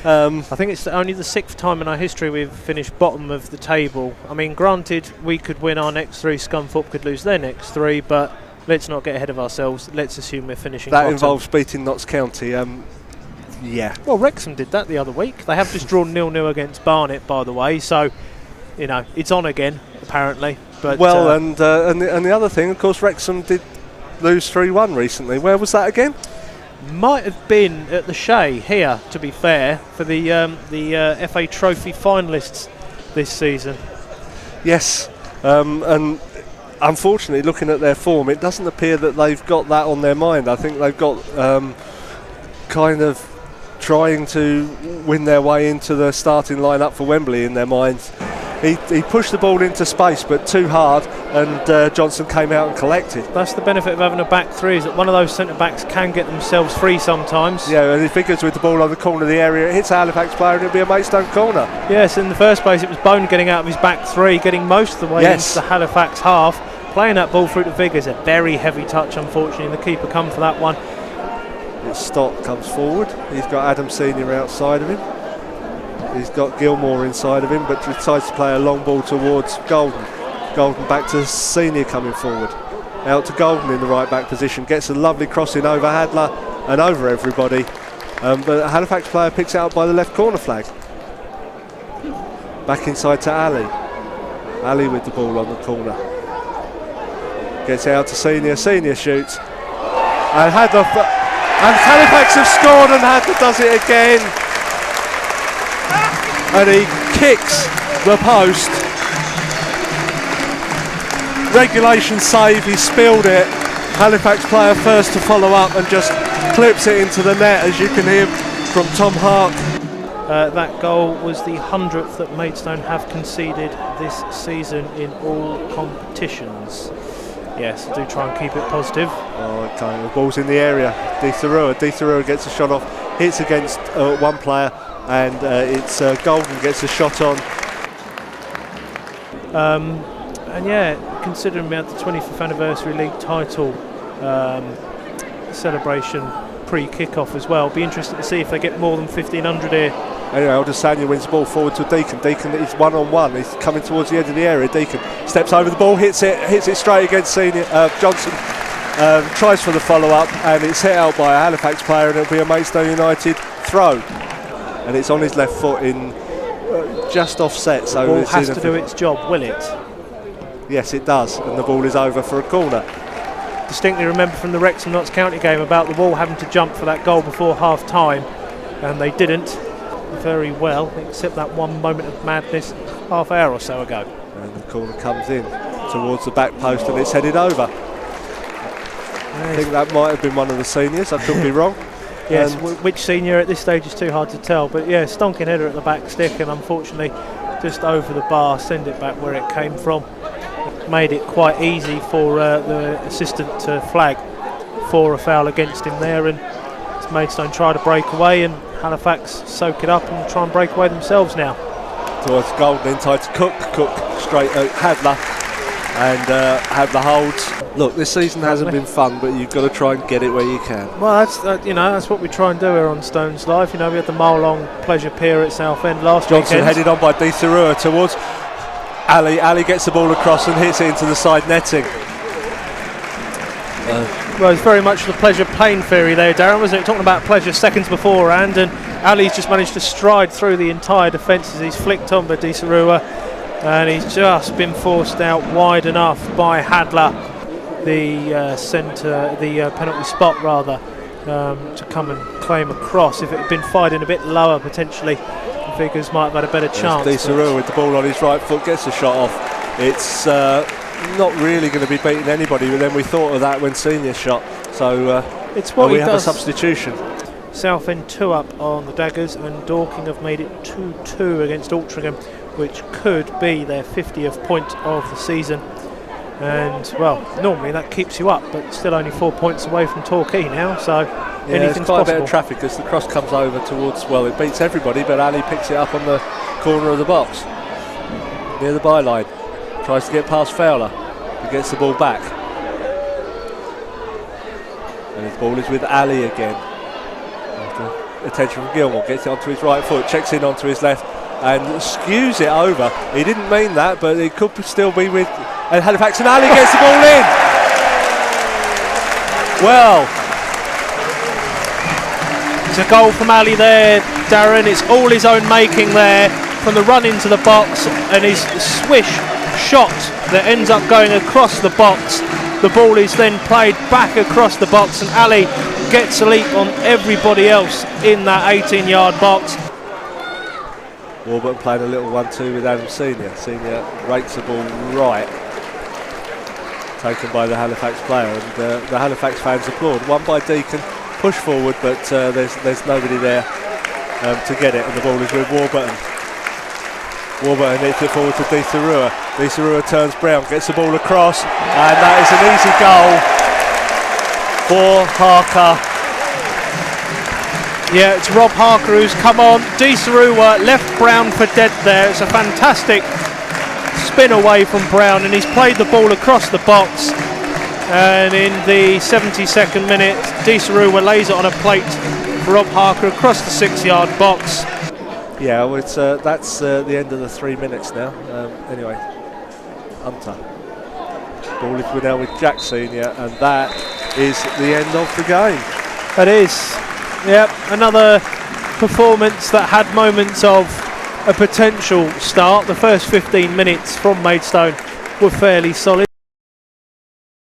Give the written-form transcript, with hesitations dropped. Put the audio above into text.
I think it's only the 6th time in our history we've finished bottom of the table. I mean, granted, we could win our next 3, Scunthorpe could lose their next 3, but let's not get ahead of ourselves. Let's assume we're finishing that bottom. Involves beating Notts County. Yeah. Well, Wrexham did that the other week. They have just drawn 0-0 against Barnet, by the way, so it's on again apparently. But and the other thing, of course, Wrexham did lose 3-1 recently. Where was that again? Might have been at the Shay here, to be fair, for the FA Trophy finalists this season. Yes, and unfortunately, looking at their form, it doesn't appear that they've got that on their mind. I think they've got kind of trying to win their way into the starting lineup for Wembley in their minds. He pushed the ball into space, but too hard, and Johnson came out and collected. That's the benefit of having a back three, is that one of those centre-backs can get themselves free sometimes. Yeah, and he figures with the ball on the corner of the area, it hits a Halifax player and it'll be a Maidstone corner. Yes, in the first place it was Bone getting out of his back three, getting most of the way into the Halifax half, playing that ball through to Viggers. A very heavy touch, unfortunately, and the keeper come for that one. Stott comes forward. He's got Adam Senior outside of him. He's got Gilmore inside of him, but decides to play a long ball towards Golden. Golden back to Senior coming forward. Out to Golden in the right back position. Gets a lovely crossing over Hadler and over everybody. But a Halifax player picks it up by the left corner flag. Back inside to Ali. Ali with the ball on the corner. Gets out to Senior. Senior shoots. And Hadler... And Halifax have scored, and Hadler does it again. And he kicks the post. Regulation save, he spilled it. Halifax player first to follow up and just clips it into the net, as you can hear from Tom Hark. That goal was the 100th that Maidstone have conceded this season in all competitions. Yes, do try and keep it positive. Oh, okay. The ball's in the area. Di Sarua gets a shot off, hits against one player, and it's Golden gets a shot on. And yeah, considering we had the 25th anniversary league title celebration pre-kick-off as well, be interesting to see if they get more than 1,500 here. Anyway, Aldesanya wins the ball forward to Deacon. Deacon is one-on-one. He's coming towards the edge of the area. Deacon steps over the ball, hits it straight against Senior. Johnson tries for the follow-up, and it's hit out by a Halifax player, and it'll be a Maidstone United throw. And it's on his left foot in just offset. So the ball has to do its job, will it? Yes, it does, and the ball is over for a corner. Distinctly remember from the Wrexham Notts County game about the Wall having to jump for that goal before half-time, and they didn't very well, except that one moment of madness half hour or so ago. And the corner comes in towards the back post, and it's headed over. I think that might have been one of the seniors, I could be wrong. Yes, which senior at this stage is too hard to tell, but yeah, stonking header at the back stick, and unfortunately just over the bar, send it back where it came from. Made it quite easy for the assistant to flag for a foul against him there, and Maidstone try to break away, and Halifax soak it up and try and break away themselves now. Towards Golden, inside to Cook straight at Hadler, and Hadler holds. Look, this season hasn't been fun, but you've got to try and get it where you can. Well, that's what we try and do here on Stones Live. We had the mile-long pleasure pier at Southend last Johnson weekend. Headed on by Di Sarua towards Ali. Ali gets the ball across and hits it into the side netting. Well, it's very much the pleasure-pain theory there, Darren, wasn't it? Talking about pleasure seconds beforehand, and Ali's just managed to stride through the entire defence as he's flicked on by Di Sarua, and he's just been forced out wide enough by Hadler, the penalty spot rather, to come and claim a cross. If it had been fired in a bit lower, potentially, Viggers might have had a better chance. Di Sarua with the ball on his right foot gets a shot off. It's not really going to be beating anybody, but then we thought of that when Senior shot, so it's what we he have does. a substitution. Southend 2 up on the Daggers, and Dorking have made it 2-2 against Altrincham, which could be their 50th point of the season. And well, normally that keeps you up, but still only 4 points away from Torquay now, so anything's there's quite possible. a bit of traffic as the cross comes over towards, well, it beats everybody, but Ali picks it up on the corner of the box near the byline. Tries to get past Fowler. He gets the ball back. And his ball is with Ali again. After attention from Gilmore. Gets it onto his right foot, checks in onto his left, and skews it over. He didn't mean that, but it could still be with Halifax, and Ali gets the ball in. Well, it's a goal from Ali there, Darren. It's all his own making there, from the run into the box and his swish shot that ends up going across the box. The ball is then played back across the box, and Ali gets a leap on everybody else in that 18-yard box. Warburton playing a little 1-2 with Adam Senior. Senior rakes the ball right, taken by the Halifax player, and the Halifax fans applaud. One by Deacon, push forward, but there's nobody there to get it, and the ball is with Warburton. Warburton hits it forward to Disarua. Disarua turns Brown, gets the ball across, and that is an easy goal for Harker. Yeah, it's Rob Harker who's come on. Disarua left Brown for dead there. It's a fantastic spin away from Brown, and he's played the ball across the box. And in the 72nd minute, Disarua lays it on a plate for Rob Harker across the 6-yard box. Yeah, well, that's the end of the 3 minutes now. Anyway, Hunter. Ball is now with Jack Senior, and that is the end of the game. That is. Yep, another performance that had moments of a potential start. The first 15 minutes from Maidstone were fairly solid.